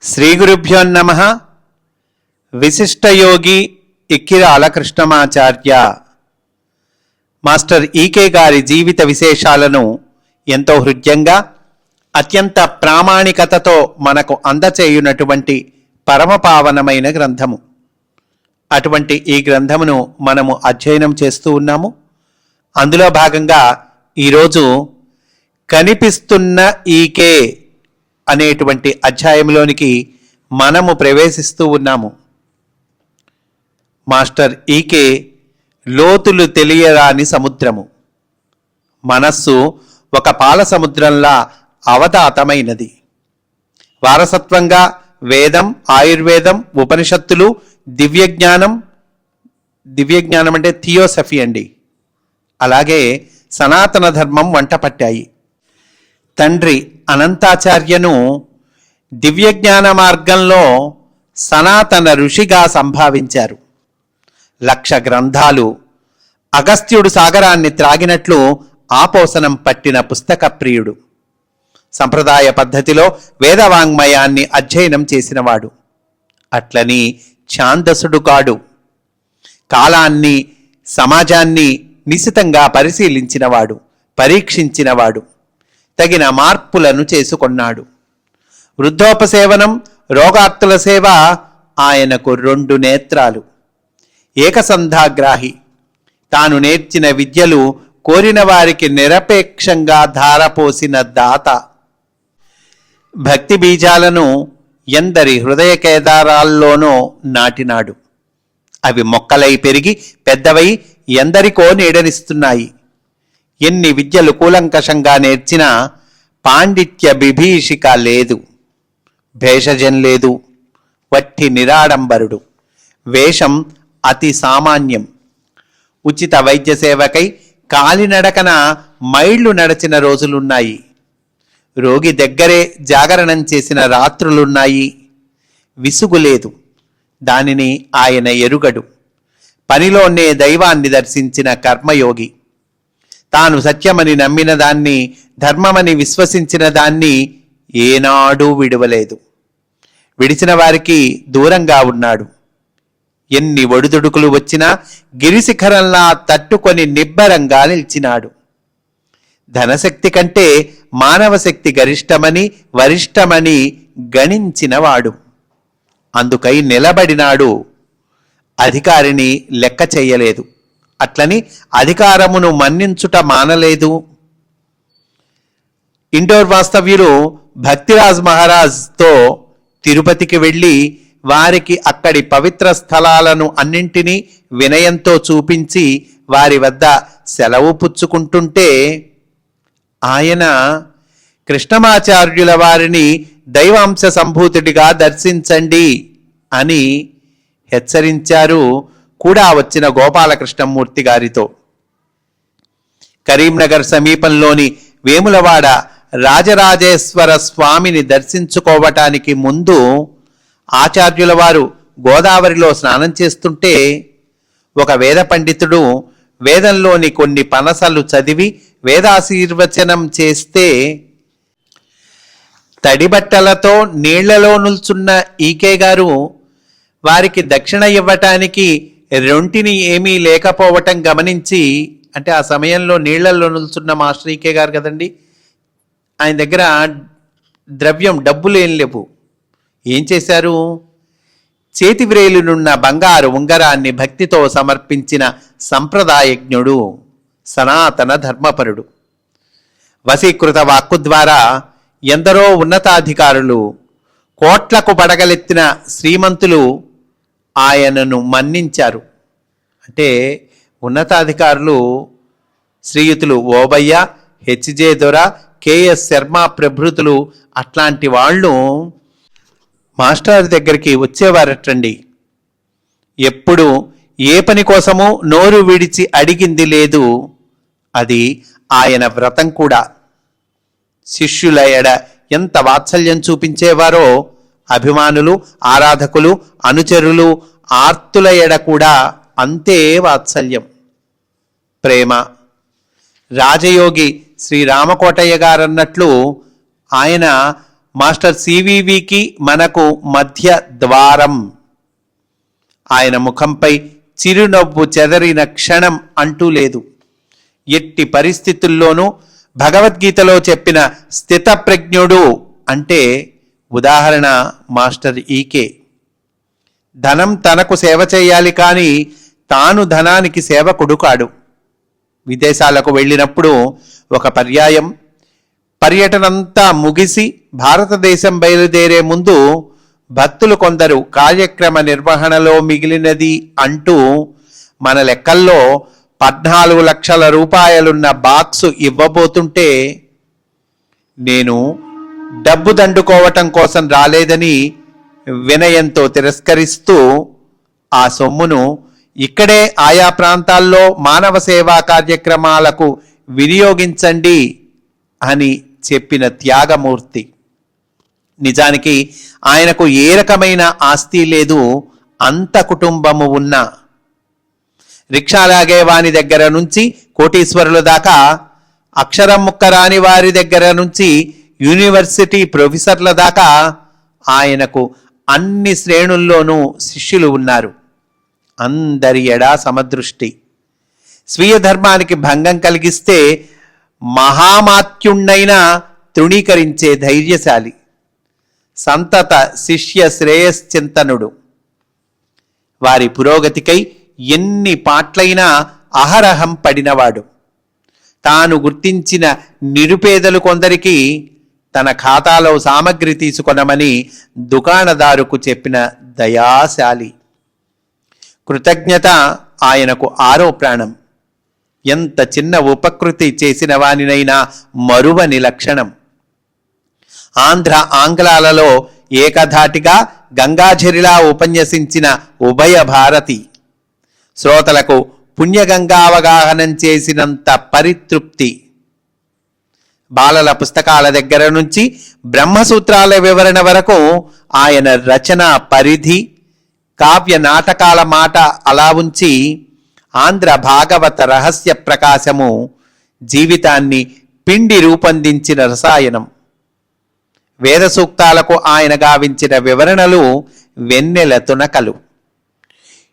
శ్రీ గురుభ్యో నమః. విశిష్టయోగి ఇక్కిరాల కృష్ణమాచార్య మాస్టర్ ఈకే గారి జీవిత విశేషాలను ఎంతో హృద్యంగా అత్యంత ప్రామాణికతతో మనకు అందచేయునటువంటి పరమపావనమైన గ్రంథము. అటువంటి ఈ గ్రంథమును మనము అధ్యయనం చేస్తూ ఉన్నాము. అందులో భాగంగా ఈరోజు కనిపిస్తున్న ఈకే అనేటువంటి అధ్యాయంలోనికి మనము ప్రవేశిస్తూ ఉన్నాము. మాస్టర్ ఈకే లోతులు తెలియరాని సముద్రము. మనస్సు ఒక పాల సముద్రంలా అవతాతమైనది. వారసత్వంగా వేదం, ఆయుర్వేదం, ఉపనిషత్తులు, దివ్యజ్ఞానం అంటే థియోసఫీ అండి, అలాగే సనాతన ధర్మం వంట పట్టాయి. తండ్రి అనంతాచార్యను దివ్యజ్ఞాన మార్గంలో సనాతన ఋషిగా సంభావించారు. 1,00,000 గ్రంథాలు అగస్త్యుడు సాగరాన్ని త్రాగినట్లు ఆపోసనం పట్టిన పుస్తక ప్రియుడు. సంప్రదాయ పద్ధతిలో వేదవాంగ్మయాన్ని అధ్యయనం చేసినవాడు. అట్లని ఛాందసుడు కాడు. కాలాన్ని, సమాజాన్ని నిశితంగా పరిశీలించినవాడు, పరీక్షించినవాడు, తగిన మార్పులను చేసుకొన్నాడు. వృద్ధోపసేవనం, రోగార్తుల సేవ ఆయనకు 2 నేత్రాలు. ఏకసంధాగ్రాహి. తాను నేర్చిన విద్యలు కోరిన వారికి నిరపేక్షంగా ధారపోసిన దాత. భక్తి బీజాలను ఎందరి హృదయ కేదారాల్లోనో నాటినాడు. అవి మొక్కలై పెరిగి పెద్దవై ఎందరికో నీడనిస్తున్నాయి. ఎన్ని విద్యలు కూలంకషంగా నేర్చినా పాండిత్య బిభీషిక లేదు, భేషజం లేదు. వట్టి నిరాడంబరుడు. వేషం అతి సామాన్యం. ఉచిత వైద్య సేవకై కాలినడకన మైళ్ళు నడచిన రోజులున్నాయి. రోగి దగ్గరే జాగరణం చేసిన రాత్రులున్నాయి. విసుగులేదు. దానిని ఆయన ఎరుగడు. పనిలోనే దైవాన్ని దర్శించిన కర్మయోగి. తాను సత్యమని నమ్మిన దాన్ని, ధర్మమని విశ్వసించిన దాన్ని ఏనాడూ విడువలేదు. విడిచిన వారికి దూరంగా ఉన్నాడు. ఎన్ని ఒడిదుడుకులు వచ్చినా గిరిశిఖరంలా తట్టుకొని నిబ్బరంగా నిలిచినాడు. ధనశక్తి కంటే మానవ శక్తి గరిష్టమని, వరిష్టమని గణించినవాడు. అందుకై నిలబడినాడు. అధికారిని లెక్క చెయ్యలేదు. అట్లని అధికారమును మన్నించుట మానలేదు. ఇండోర్ వాస్తవ్యులు భక్తిరాజ్ మహారాజ్తో తిరుపతికి వెళ్ళి వారికి అక్కడి పవిత్ర స్థలాలను అన్నింటినీ వినయంతో చూపించి వారి వద్ద సెలవు పుచ్చుకుంటుంటే ఆయన కృష్ణమాచార్యుల వారిని దైవాంశ సంభూతుడిగా దర్శించండి అని హెచ్చరించారు కూడా వచ్చిన గోపాలకృష్ణమూర్తి గారితో. కరీంనగర్ సమీపంలోని వేములవాడ రాజరాజేశ్వర స్వామిని దర్శించుకోవటానికి ముందు ఆచార్యుల వారు గోదావరిలో స్నానం చేస్తుంటే ఒక వేద పండితుడు వేదంలోని కొన్ని పనసలు చదివి వేదాశీర్వచనం చేస్తే తడిబట్టలతో నీళ్లలో నిల్చున్న ఈకే గారు వారికి దక్షిణ ఇవ్వటానికి రొంటిని ఏమీ లేకపోవటం గమనించి, అంటే ఆ సమయంలో నీళ్లలో నిల్చున్న మాస్టర్ ఈకే గారు కదండి, ఆయన దగ్గర ద్రవ్యం, డబ్బులు ఏం లేవు. ఏం చేశారు? చేతి వ్రేలునున్న బంగారు ఉంగరాన్ని భక్తితో సమర్పించిన సంప్రదాయజ్ఞుడు, సనాతన ధర్మపరుడు. వశీకృత వాక్కు ద్వారా ఎందరో ఉన్నతాధికారులు, కోట్లకు పడగలెత్తిన శ్రీమంతులు ఆయనను మన్నించారు. అంటే ఉన్నతాధికారులు శ్రీయుతులు ఓబయ్య, హెచ్జే దొర, కెఎస్ శర్మ ప్రభృతులు అట్లాంటి వాళ్ళు మాస్టర్ దగ్గరికి వచ్చేవారటండి. ఎప్పుడు ఏ పని కోసమూ నోరు విడిచి అడిగింది లేదు. అది ఆయన వ్రతం కూడా. శిష్యుల ఎడ ఎంత వాత్సల్యం చూపించేవారో అభిమానులు, ఆరాధకులు, అనుచరులు, ఆర్తుల ఎడ కూడా అంతే వాత్సల్యం, ప్రేమ. రాజయోగి శ్రీరామకోటయ్య గారన్నట్లు ఆయన మాస్టర్ సివివికి మనకు మధ్య ద్వారం. ఆయన ముఖంపై చిరునవ్వు చెదరిన క్షణం అంటూ లేదు. ఎట్టి పరిస్థితుల్లోనూ భగవద్గీతలో చెప్పిన స్థితప్రజ్ఞుడు అంటే ఉదాహరణ మాస్టర్ ఈకే. ధనం తనకు సేవ చేయాలి, కానీ తాను ధనానికి సేవకుడు కాడు. విదేశాలకు వెళ్ళినప్పుడు ఒక పర్యాయం పర్యటనంతా ముగిసి భారతదేశం బయలుదేరే ముందు భక్తులు కొందరు కార్యక్రమ నిర్వహణలో మిగిలినది అంటూ మన లెక్కల్లో 14 లక్షల రూపాయలున్న బాక్సు ఇవ్వబోతుంటే నేను డబ్బు దండుకోవటం కోసం రాలేదని వినయంతో తిరస్కరిస్తూ ఆ సొమ్మును ఇక్కడే ఆయా ప్రాంతాల్లో మానవ సేవా కార్యక్రమాలకు వినియోగించండి అని చెప్పిన త్యాగమూర్తి. నిజానికి ఆయనకు ఏ రకమైన ఆస్తి లేదు, అంత కుటుంబము ఉన్నా. రిక్షాలాగే వాని దగ్గర నుంచి కోటీశ్వరుల దాకా, అక్షరం ముక్కరాని వారి దగ్గర నుంచి యూనివర్సిటీ ప్రొఫెసర్ల దాకా ఆయనకు అన్ని శ్రేణుల్లోనూ శిష్యులు ఉన్నారు. అందరి ఎడా సమదృష్టి. స్వీయ ధర్మానికి భంగం కలిగిస్తే మహామాత్యుణ్ణైనా తృణీకరించే ధైర్యశాలి. సంతత శిష్య శ్రేయశ్చింతనుడు. వారి పురోగతికై ఎన్ని పాట్లైనా అహరహం పడినవాడు. తాను గుర్తించిన నిరుపేదలు కొందరికి తన ఖాతాలో సామగ్రి తీసుకొనమని దుకాణదారుకు చెప్పిన దయాశాలి. కృతజ్ఞత ఆయనకు ఆరో ప్రాణం. ఎంత చిన్న ఉపకృతి చేసిన వానినైనా మరువని లక్షణం. ఆంగ్లాలలో ఏకధాటిగా గంగాఝరిలా ఉపన్యసించిన ఉభయ భారతి. శ్రోతలకు పుణ్యగంగావగాహనం చేసినంత పరితృప్తి. బాలల పుస్తకాల దగ్గర నుంచి బ్రహ్మసూత్రాల వివరణ వరకు ఆయన రచన పరిధి, కావ్య నాటకాల మాట అలా ఉంచి ఆంధ్ర భాగవత రహస్య ప్రకాశము జీవితాన్ని పిండి రూపొందించిన రసాయనం. వేద సూక్తాలకు ఆయన గావించిన వివరణలు వెన్నెల తునకలు.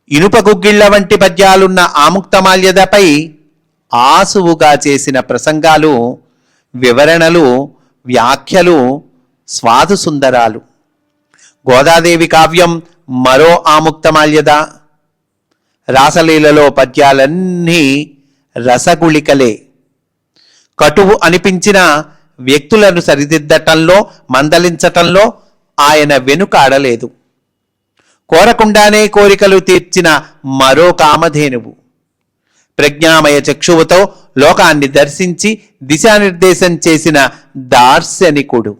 ఇనుప గుగ్గిళ్ల వంటి పద్యాలున్న ఆముక్తమాల్యదపై ఆసువుగా చేసిన ప్రసంగాలు, వివరణలు, వ్యాఖ్యలు స్వాదు సుందరాలు. గోదాదేవి కావ్యం మరో ఆముక్తమాల్యద. రాసలీలలో పద్యాలన్నీ రసగుళికలే. కటువు అనిపించిన వ్యక్తులను సరిదిద్దటంలో, మందలించటంలో ఆయన వెనుకాడలేదు. కోరకుండానే కోరికలు తీర్చిన మరో కామధేనువు. ప్రజ్ఞామయ చక్షువుతో లోకాన్ని దర్శించి దిశానిర్దేశం చేసిన దార్శనికుడు.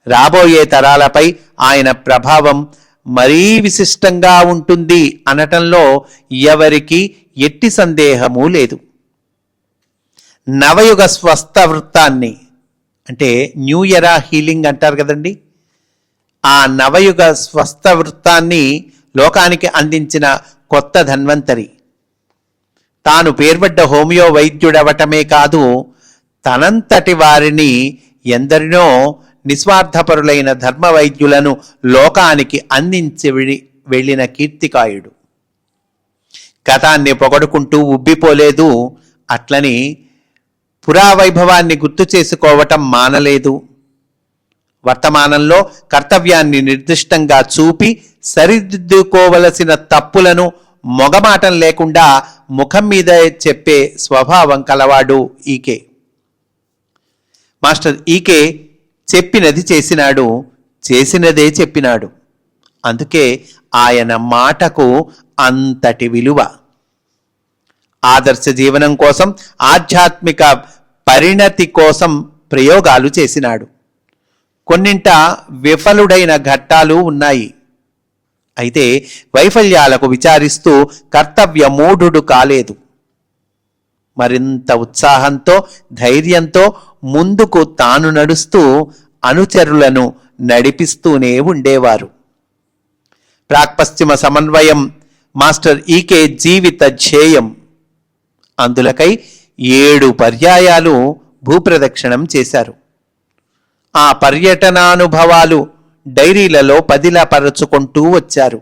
రాబోయే తరాలపై ఆయన ప్రభావం మరీ విశిష్టంగా ఉంటుంది అనటంలో ఎవరికి ఎట్టి సందేహమూ లేదు. నవయుగ స్వస్థ వృత్తాన్ని, అంటే న్యూ ఎరా హీలింగ్ అంటారు కదండి, ఆ నవయుగ స్వస్థ వృత్తాన్ని లోకానికి అందించిన కొత్త ధన్వంతరి. తాను పేర్పడ్డ హోమియో వైద్యుడవటమే కాదు, తనంతటి వారిని ఎందరినో నిస్వార్థపరులైన ధర్మ వైద్యులను లోకానికి అందించి వెళ్ళిన కీర్తికాయుడు. గతాన్ని పొగడుకుంటూ ఉబ్బిపోలేదు, అట్లని పురావైభవాన్ని గుర్తు చేసుకోవటం మానలేదు. వర్తమానంలో కర్తవ్యాన్ని నిర్దిష్టంగా చూపి సరిదిద్దుకోవలసిన తప్పులను మొగమాటం లేకుండా ముఖం మీద చెప్పే స్వభావం కలవాడు ఈకే. మాస్టర్ ఈకే చెప్పినది చేసినాడు, చేసినదే చెప్పినాడు. అందుకే ఆయన మాటకు అంతటి విలువ. ఆదర్శ జీవనం కోసం, ఆధ్యాత్మిక పరిణతి కోసం ప్రయోగాలు చేసినాడు. కొన్నింట విఫలుడైన ఘట్టాలు ఉన్నాయి. అయితే వైఫల్యాలకు విచారిస్తూ కర్తవ్యమూఢుడు కాలేదు. మరింత ఉత్సాహంతో, ధైర్యంతో ముందుకు తాను నడుస్తూ అనుచరులను నడిపిస్తూనే ఉండేవారు. ప్రాక్పశ్చిమ సమన్వయం మాస్టర్ ఈకే జీవిత ధ్యేయం. అందులకై 7 పర్యాయాలు భూప్రదక్షిణం చేశారు. ఆ పర్యటనానుభవాలు డైరీలలో పదిలపరుచుకుంటూ వచ్చారు.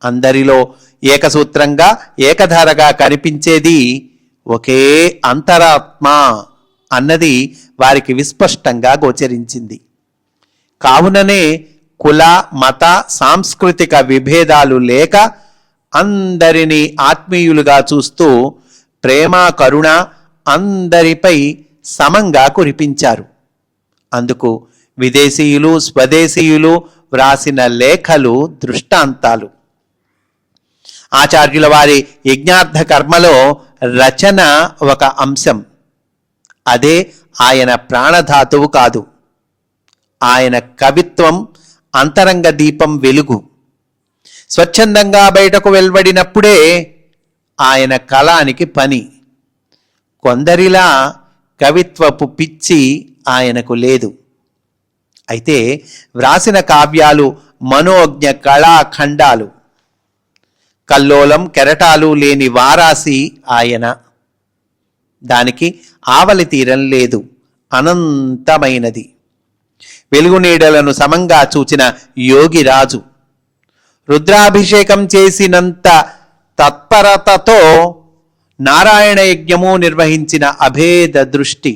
అందరిలో ఏకసూత్రంగా ఏకధారగా కనిపించేది ఒకే అంతరాత్మ అన్నది వారికి విస్పష్టంగా గోచరించింది. కావుననే కుల మత సాంస్కృతిక విభేదాలు లేక అందరినీ ఆత్మీయులుగా చూస్తూ ప్రేమ కరుణ అందరిపై సమంగా కురిపించారు. అందుకు విదేశీయులు స్వదేశీయులు వ్రాసిన లేఖలు దృష్టాంతాలు. ఆచార్యుల వారి యజ్ఞార్థ కర్మలో రచన ఒక అంశం. అదే ఆయన ప్రాణధాతువు కాదు. ఆయన కవిత్వం అంతరంగ దీపం వెలుగు. స్వచ్ఛందంగా బయటకు వెలువడినప్పుడే ఆయన కళానికి పని. కొందరిలా కవిత్వపు పిచ్చి ఆయనకు లేదు. అయితే వ్రాసిన కావ్యాలు మనోజ్ఞ కళాఖండాలు. కల్లోలం కెరటాలు లేని వారాసి ఆయన. దానికి ఆవలి తీరం లేదు, అనంతమైనది. వెలుగునీడలను సమంగా చూచిన యోగిరాజు. రుద్రాభిషేకం చేసినంత తత్పరతతో నారాయణ యజ్ఞము నిర్వహించిన అభేద దృష్టి.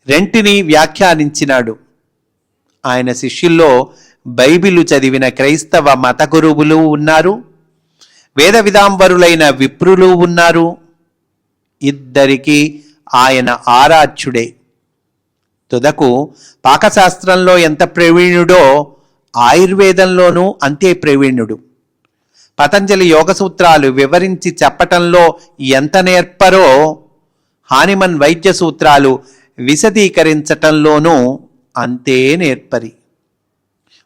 రెంటిని వ్యాఖ్యానించినాడు. ఆయన శిష్యుల్లో బైబిలు చదివిన క్రైస్తవ మత గురువులు ఉన్నారు, వేద విదాంబరులైన విప్రులు ఉన్నారు. ఇద్దరికీ ఆయన ఆరాధ్యుడే. తుదకు పాకశాస్త్రంలో ఎంత ప్రవీణుడో ఆయుర్వేదంలోనూ అంతే ప్రవీణుడు. పతంజలి యోగ సూత్రాలు వివరించి చెప్పటంలో ఎంత నేర్పరో హానిమన్ వైద్య సూత్రాలు విశదీకరించటంలోనూ అంతే నేర్పరి.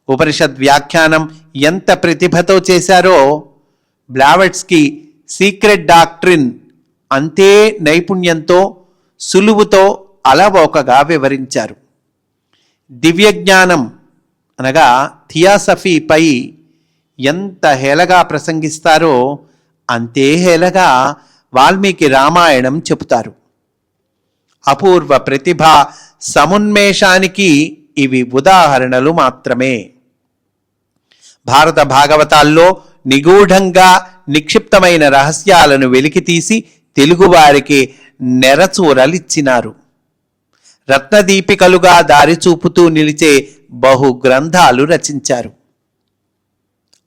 ఉపనిషద్ వ్యాఖ్యానం ఎంత ప్రతిభతో చేశారో బ్లావెట్స్కి సీక్రెట్ డాక్ట్రిన్ అంతే నైపుణ్యంతో సులువుతో అలవోకగా వివరించారు. దివ్యజ్ఞానం అనగా థియాసఫీపై ఎంత హేళగా ప్రసంగిస్తారో అంతే హేళగా వాల్మీకి రామాయణం చెబుతారు. అపూర్వ ప్రతిభా సమున్మేషానికి ఇవి ఉదాహరణలు మాత్రమే. భారత భాగవతాల్లో నిగూఢంగా నిక్షిప్తమైన రహస్యాలను వెలికితీసి తెలుగువారికి నెరచూరలిచ్చినారు. రత్నదీపికలుగా దారి చూపుతూ నిలిచే బహు గ్రంథాలు రచించారు.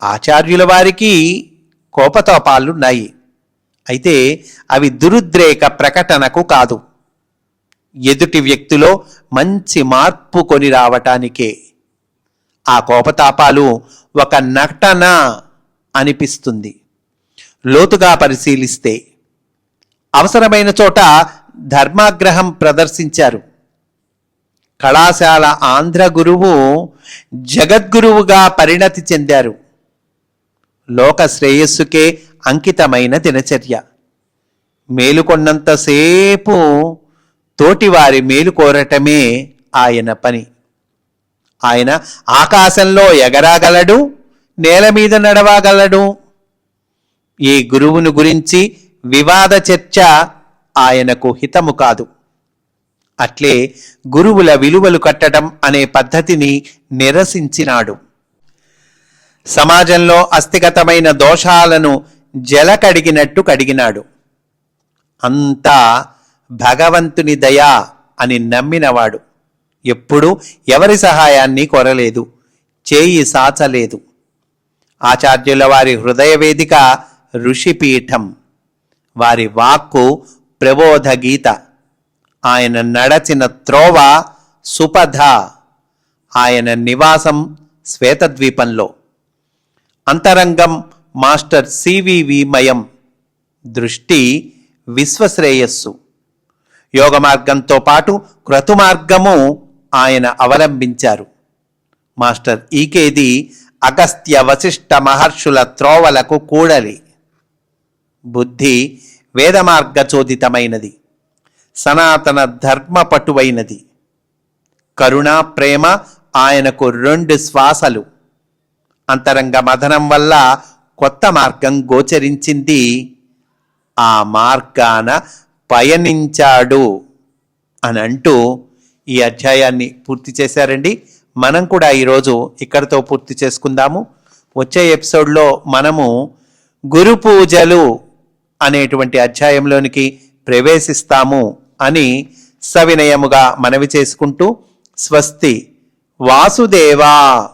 ఆచార్యుల వారికి కోపతాపాలున్నాయి. అయితే అవి దురుద్రేక ప్రకటనకు కాదు, ఎదుటి వ్యక్తిలో మంచి మార్పు కొని రావటానికే. ఆ కోపతాపాలు ఒక నటన అనిపిస్తుంది లోతుగా పరిశీలిస్తే. అవసరమైన చోట ధర్మాగ్రహం ప్రదర్శించారు. కళాశాల ఆంధ్ర గురువు జగద్గురువుగా పరిణతి చెందారు. లోక శ్రేయస్సుకే అంకితమైన దినచర్య. మేలుకొన్నంతసేపు తోటివారి మేలు కోరటమే ఆయన పని. ఆయన ఆకాశంలో ఎగరాగలడు, నేల మీద నడవగలడు. ఈ గురువును గురించి వివాద చర్చ ఆయనకు హితము కాదు. అట్లే గురువుల విలువలు కట్టడం అనే పద్ధతిని నిరసించినాడు. సమాజంలో అస్థిగతమైన దోషాలను జలకడిగినట్టు కడిగినాడు. అంతా భగవంతుని దయా అని నమ్మినవాడు. ఎప్పుడూ ఎవరి సహాయాన్ని కోరలేదు, చేయి సాచలేదు. ఆచార్యుల వారి హృదయ వేదిక ఋషిపీఠం, వారి వాక్కు ప్రబోధ గీత, ఆయన నడచిన త్రోవ సుపథ, ఆయన నివాసం శ్వేతద్వీపంలో, అంతరంగం మాస్టర్ సివివి మయం, దృష్టి విశ్వశ్రేయస్సు. యోగ మార్గంతో పాటు క్రతుమార్గము ఆయన అవలంబించారు. మాస్టర్ ఈకేది అగస్త్య వశిష్ఠ మహర్షుల త్రోవలకు కూడలి. బుద్ధి వేదమార్గచోదితమైనది, సనాతన ధర్మపటువైనది. కరుణ ప్రేమ ఆయనకు 2 శ్వాసలు. అంతరంగ మథనం వల్ల కొత్త మార్గం గోచరించింది. ఆ మార్గాన పయనించాడు అనంటూ ఈ అధ్యాయాన్ని పూర్తి చేశారండి. మనం కూడా ఈరోజు ఇక్కడితో పూర్తి చేసుకుందాము. వచ్చే ఎపిసోడ్లో మనము గురు పూజలు అనేటువంటి అధ్యాయంలోనికి ప్రవేశిస్తాము అని సవినయముగా మనవి చేసుకుంటూ స్వస్తి. వాసుదేవా.